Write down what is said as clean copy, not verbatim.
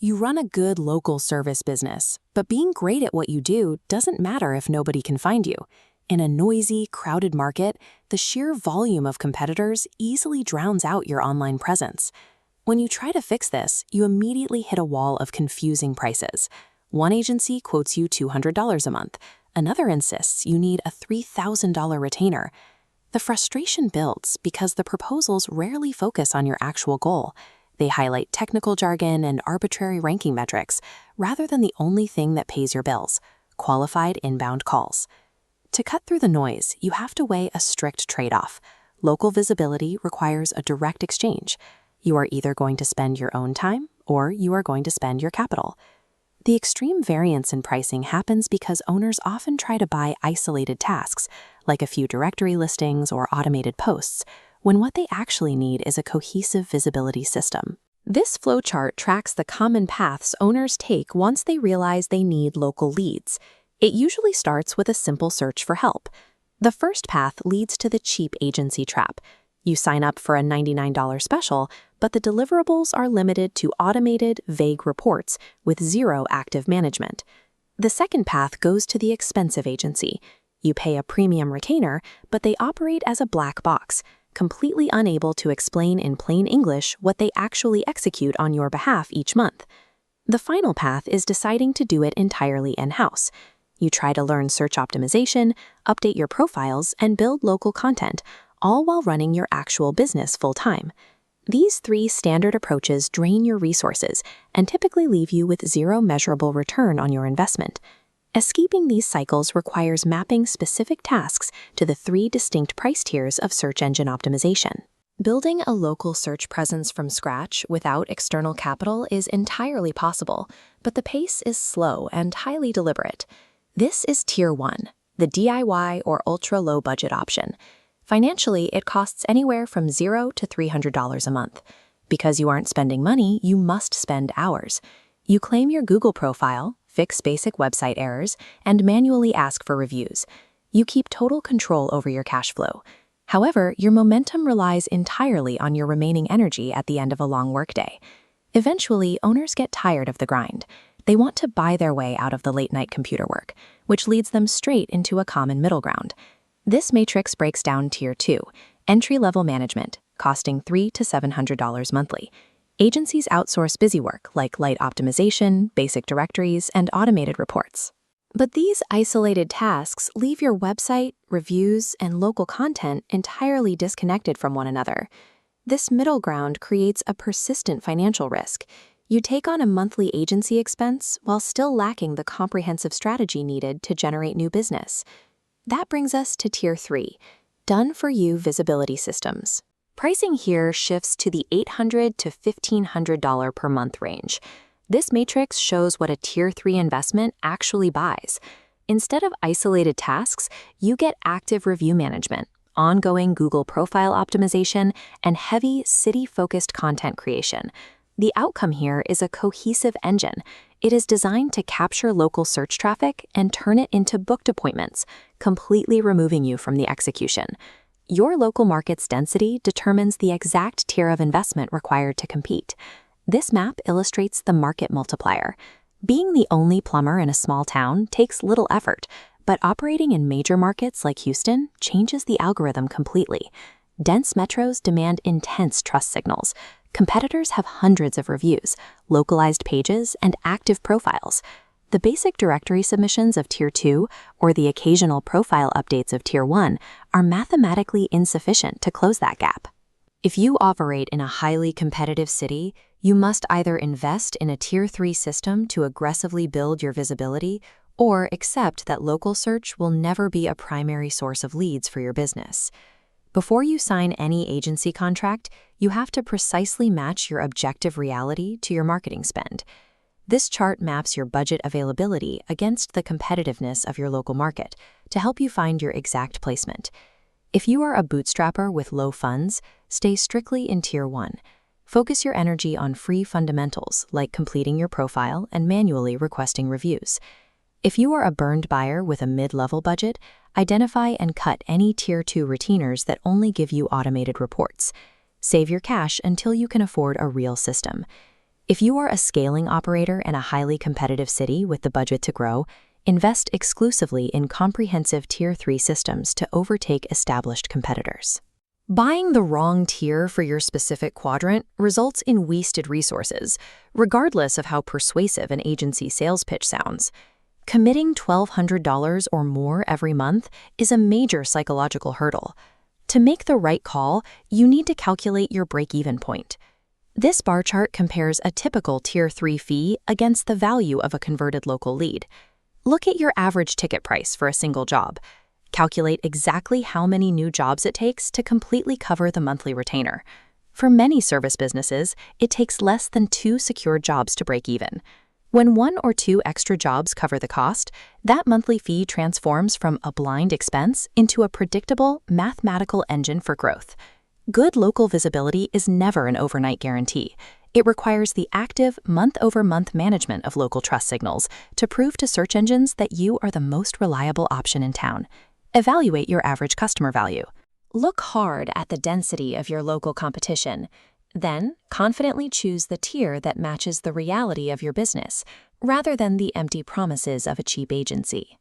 You run a good local service business, but being great at what you do doesn't matter if nobody can find you. In a noisy, crowded market, the sheer volume of competitors easily drowns out your online presence. When you try to fix this, you immediately hit a wall of confusing prices. One agency quotes you $200 a month. Another insists you need a $3,000 retainer. The frustration builds because the proposals rarely focus on your actual goal. They highlight technical jargon and arbitrary ranking metrics, rather than the only thing that pays your bills: qualified inbound calls. To cut through the noise, you have to weigh a strict trade-off. Local visibility requires a direct exchange. You are either going to spend your own time, or you are going to spend your capital. The extreme variance in pricing happens because owners often try to buy isolated tasks, like a few directory listings or automated posts, when what they actually need is a cohesive visibility system. This flowchart tracks the common paths owners take once they realize they need local leads. It usually starts with a simple search for help. The first path leads to the cheap agency trap. You sign up for a $99 special, but the deliverables are limited to automated, vague reports with zero active management. The second path goes to the expensive agency. You pay a premium retainer, but they operate as a black box, completely unable to explain in plain English what they actually execute on your behalf each month. The final path is deciding to do it entirely in-house. You try to learn search optimization, update your profiles, and build local content, all while running your actual business full-time. These three standard approaches drain your resources and typically leave you with zero measurable return on your investment. Escaping these cycles requires mapping specific tasks to the three distinct price tiers of search engine optimization. Building a local search presence from scratch without external capital is entirely possible, but the pace is slow and highly deliberate. This is Tier 1, the DIY or ultra-low budget option. Financially, it costs anywhere from $0 to $300 a month. Because you aren't spending money, you must spend hours. You claim your Google profile, fix basic website errors, and manually ask for reviews. You keep total control over your cash flow. However, your momentum relies entirely on your remaining energy at the end of a long workday. Eventually, owners get tired of the grind. They want to buy their way out of the late-night computer work, which leads them straight into a common middle ground. This matrix breaks down Tier 2, entry-level management, costing $300 to $700 monthly. Agencies outsource busy work like light optimization, basic directories, and automated reports. But these isolated tasks leave your website, reviews, and local content entirely disconnected from one another. This middle ground creates a persistent financial risk. You take on a monthly agency expense while still lacking the comprehensive strategy needed to generate new business. That brings us to Tier 3, done-for-you visibility systems. Pricing here shifts to the $800 to $1,500 per month range. This matrix shows what a Tier 3 investment actually buys. Instead of isolated tasks, you get active review management, ongoing Google profile optimization, and heavy city-focused content creation. The outcome here is a cohesive engine. It is designed to capture local search traffic and turn it into booked appointments, completely removing you from the execution. Your local market's density determines the exact tier of investment required to compete. This map illustrates the market multiplier. Being the only plumber in a small town takes little effort, but operating in major markets like Houston changes the algorithm completely. Dense metros demand intense trust signals. Competitors have hundreds of reviews, localized pages, and active profiles. The basic directory submissions of Tier 2 or the occasional profile updates of Tier 1 are mathematically insufficient to close that gap. If you operate in a highly competitive city, you must either invest in a Tier 3 system to aggressively build your visibility or accept that local search will never be a primary source of leads for your business. Before you sign any agency contract, you have to precisely match your objective reality to your marketing spend. This chart maps your budget availability against the competitiveness of your local market to help you find your exact placement. If you are a bootstrapper with low funds, stay strictly in Tier 1. Focus your energy on free fundamentals like completing your profile and manually requesting reviews. If you are a burned buyer with a mid-level budget, identify and cut any Tier 2 retainers that only give you automated reports. Save your cash until you can afford a real system. If you are a scaling operator in a highly competitive city with the budget to grow, invest exclusively in comprehensive Tier 3 systems to overtake established competitors. Buying the wrong tier for your specific quadrant results in wasted resources, regardless of how persuasive an agency sales pitch sounds. Committing $1,200 or more every month is a major psychological hurdle. To make the right call, you need to calculate your break-even point. This bar chart compares a typical Tier 3 fee against the value of a converted local lead. Look at your average ticket price for a single job. Calculate exactly how many new jobs it takes to completely cover the monthly retainer. For many service businesses, it takes less than 2 secured jobs to break even. When 1 or 2 extra jobs cover the cost, that monthly fee transforms from a blind expense into a predictable, mathematical engine for growth. Good local visibility is never an overnight guarantee. It requires the active, month-over-month management of local trust signals to prove to search engines that you are the most reliable option in town. Evaluate your average customer value. Look hard at the density of your local competition. Then, confidently choose the tier that matches the reality of your business, rather than the empty promises of a cheap agency.